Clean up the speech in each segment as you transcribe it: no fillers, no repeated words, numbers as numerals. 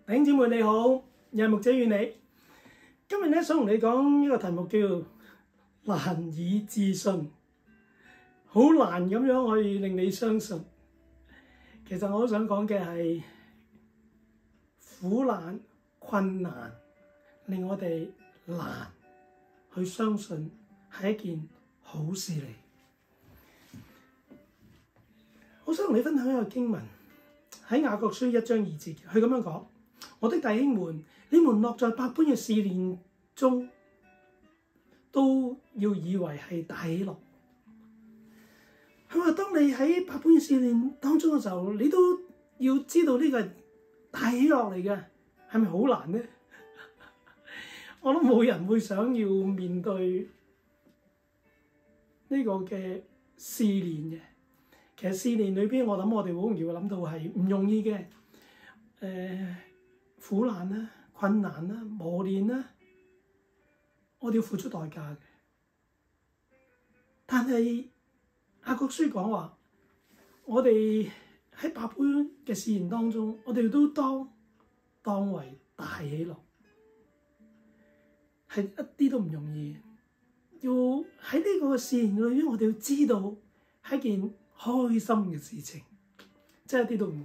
弟兄姊妹你好，又係牧者與你。今日咧想同你講一個題目叫難以置信，好難咁樣可以令你相信。其實我好想講嘅係苦難、困難，令我哋難去相信係一件好事嚟。我想同你分享一個經文，喺雅各書1章2節，佢咁樣講：我的弟兄們，你們落在百般嘅試煉中，都要以為係大喜樂。佢話：當你喺百般嘅試煉當中嘅時候，你都要知道呢個係大喜樂嚟嘅，係咪好難呢？我諗冇人會想要面對呢個嘅試煉嘅。其實試煉裏邊，我諗我哋好容易會諗到係唔容易嘅，苦難啦、困難啦、磨練啦，我哋要付出代價嘅。但係雅各書講話，我哋喺百般嘅試驗當中，我哋都當為大喜樂，係一啲都唔容易。要喺呢個試驗裏邊，我哋要知道係一件開心嘅事情，真係一啲都唔。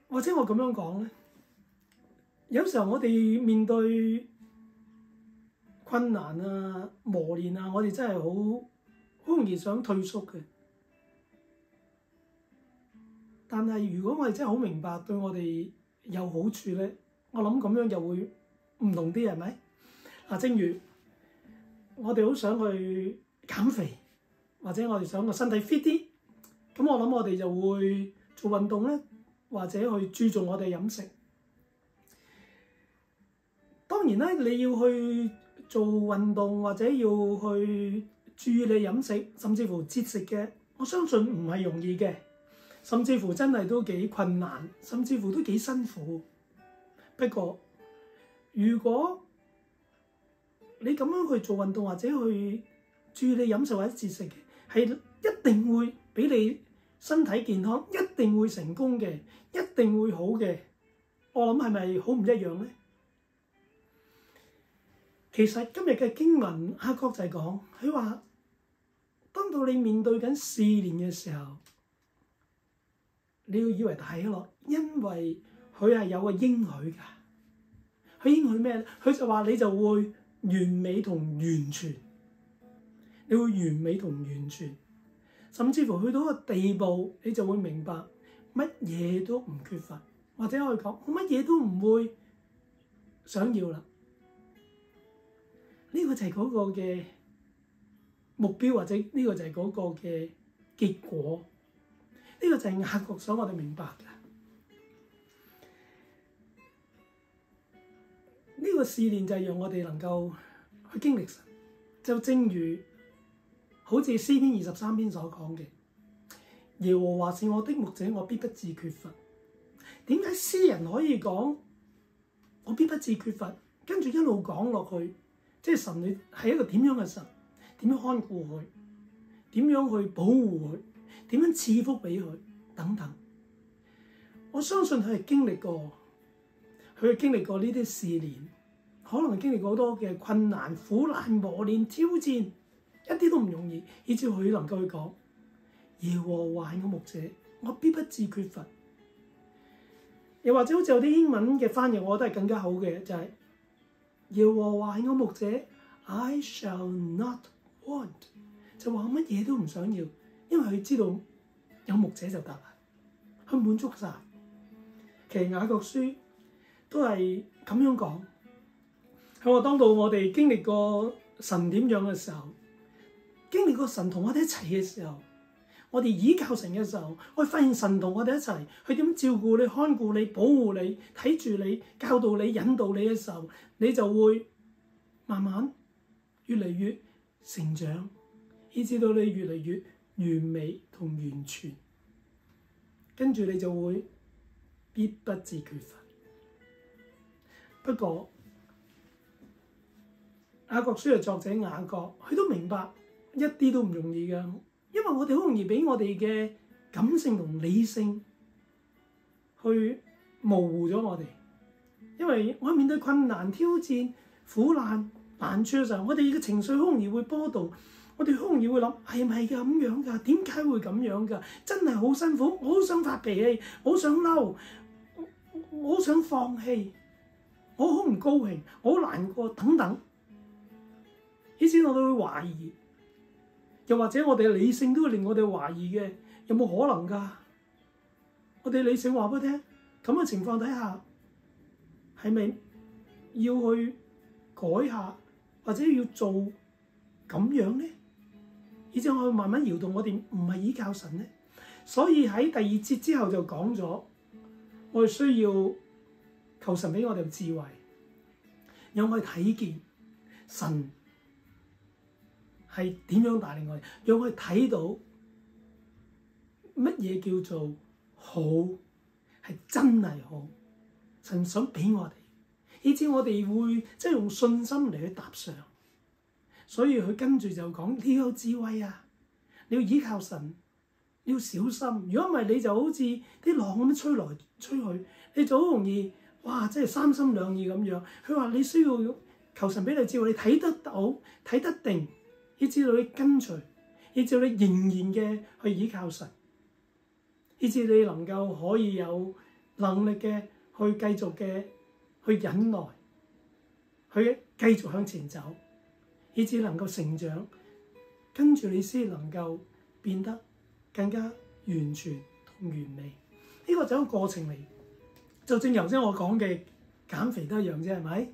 或者我咁樣講咧，有時候我哋面對困難啊、磨練啊，我哋真係好容易想退縮嘅。但係如果我哋真係好明白對我哋有好處咧，我諗咁樣又會唔同啲，係咪？嗱，正如我哋好想去減肥，或者我哋想個身體 fit 啲，咁我諗我哋就會做運動咧，或者去注重我哋飲食。當然咧，你要去做運動或者要去注意你飲食，甚至乎節食嘅，我相信唔係容易嘅，甚至乎真係都幾困難，甚至乎都幾辛苦。不過，如果你咁樣去做運動或者去注意你飲食或者節食嘅，係一定會俾你身體健康，一定會成功嘅，一定會好嘅。我諗係咪好唔一樣呢？其實今日嘅經文雅各就係講，佢話當到你面對緊試煉嘅時候，你要以為大喜樂，因為佢係有個應許㗎。佢應許咩咧？佢就話你就會完美同完全，你會完美同完全，甚至乎去到一個地步，你就會明白乜嘢都唔缺乏，或者可以講乜嘢都唔會想要啦。呢個就係嗰個嘅目標，或者呢個就係嗰個嘅結果。呢個就係雅各想我哋明白嘅。呢個試煉就係讓我哋能夠去經歷神，就正如好似詩篇23篇所講嘅，耶和華是我的牧者，我必不致缺乏。點解詩人可以講我必不致缺乏，跟住一路講落去，即係神你係一個點樣嘅神，點樣看顧佢，點樣去保護佢，點樣賜福俾佢等等。我相信佢係經歷過，佢係經歷過呢啲試煉，可能經歷過好多嘅困難、苦難、磨練、挑戰，一啲都唔容易，以至佢能夠去講耶和華係我牧者，我必不致缺乏。又或者好似有啲英文嘅翻譯，我覺得係更加好嘅，就係耶和華係我牧者 ，I shall not want， 就話乜嘢都唔想要，因為佢知道有牧者就得啦，佢滿足晒。其實雅各書都係咁樣講，佢話當到我哋經歷過神點樣嘅時候，經歷過神同我哋一齊嘅時候，我哋倚靠神嘅時候，我哋發現神同我哋一齊，佢點照顧你、看顧你、保護你、睇住你、教導你、引導你嘅時候，你就會慢慢越嚟越成長，以至到你越嚟越完美同完全，跟住你就會必不致缺乏。不過雅各書嘅作者雅各，佢都明白一啲都唔容易㗎。因為我哋好容易俾我哋嘅感性同理性去模糊咗我哋。因為我面對困難、挑戰、苦難、難處嘅時候，我哋嘅情緒好容易會波動，我哋好容易會諗係咪咁樣㗎？點解會咁樣㗎？真係好辛苦，我好想發脾氣，我好想嬲，我好想放棄，我好唔高興，我好難過等等，以至我哋會懷疑，又或者我哋嘅理性都會令我哋懷疑嘅，有冇可能㗎？我哋理性話俾你聽，咁嘅情況底下，係咪要去改下，或者要做咁樣咧？以至我哋慢慢搖動，我哋唔係依靠神咧。所以喺第二節之後就講咗，我哋需要求神俾我哋智慧，讓我哋睇見神係點樣帶領我哋，讓我哋睇到乜嘢叫做好，係真係好。神想俾我哋，以至我哋會即係用信心嚟去踏上。所以佢跟住就講：你要有智慧啊，你要依靠神，你要小心。如果唔係，你就好似啲浪咁樣吹來吹去，你就好容易哇！即係三心兩意咁樣。佢話你需要求神俾你智慧，你睇得到、睇得定，以至到你跟隨，以至到你仍然嘅去依靠神，以至你能夠可以有能力嘅去繼續嘅去忍耐，去繼續向前走，以至能夠成長，跟住你先能夠變得更加完全同完美。呢個就係一個過程嚟，就正頭先我講嘅減肥都一樣啫，係咪？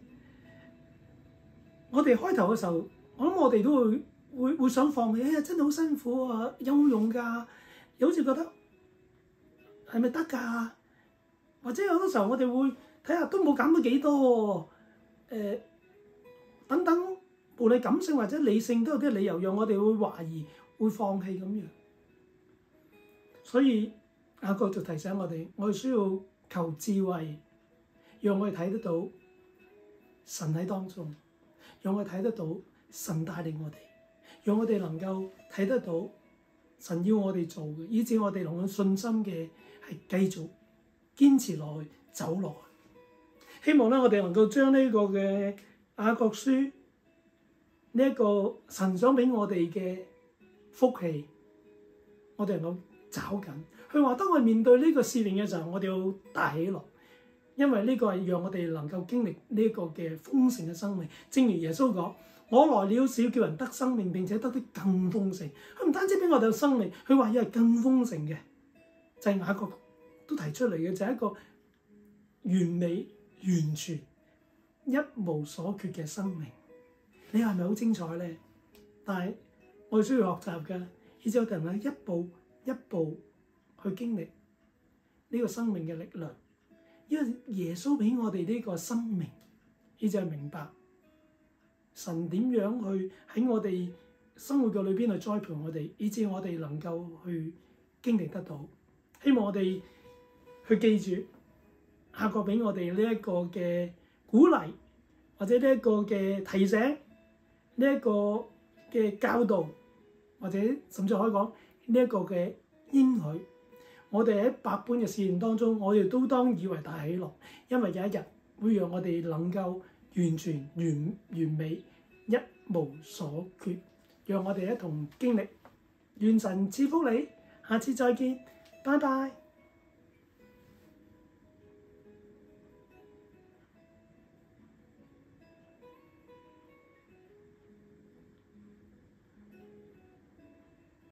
我哋開頭嘅時候，我諗我哋都會想放棄，哎呀真係好辛苦啊，有冇用㗎？又好似覺得係咪得㗎？或者有好多時候我哋會睇下都冇減到幾多喎，等等，無論感性或者理性都有啲理由讓我哋會懷疑、會放棄咁樣。所以雅各就提醒我哋，我哋需要求智慧，讓我哋睇得到神喺當中，讓我哋睇得到神帶領我哋，讓我哋能夠睇得到神要我哋做嘅，以至我哋能夠信心嘅係繼續堅持落去，走落去。希望咧，我哋能夠將呢個嘅雅各書呢一個神想俾我哋嘅福氣，我哋能夠找緊。佢話：當我面對呢個試煉嘅時候，我哋要大喜樂，因為呢個係讓我哋能夠經歷呢一個嘅豐盛嘅生命。正如耶穌講：我來了是要叫人得生命，並且得的更豐盛。佢唔單止俾我哋有生命，佢話要係更豐盛嘅，就係雅各都提出嚟嘅，就係一個完美、完全、一無所缺嘅生命。你係咪好精彩咧？但係我哋需要學習嘅，以至我哋能夠一步一步去經歷呢個生命嘅力量。因為耶穌俾我哋呢個生命，以至係明白神點樣去喺我哋生活嘅裏邊去栽培我哋，以至我哋能夠去經歷得到。希望我哋去記住雅各俾我哋呢一個嘅鼓勵，或者呢一個嘅提醒，呢一個嘅教導，或者甚至可以講呢一個嘅應許。我哋喺百般嘅試驗當中，我哋都當以為大喜樂，因為有一日會讓我哋能夠完全完美，一無所缺。讓我哋一同經歷。願神賜福你，下次再見，拜拜。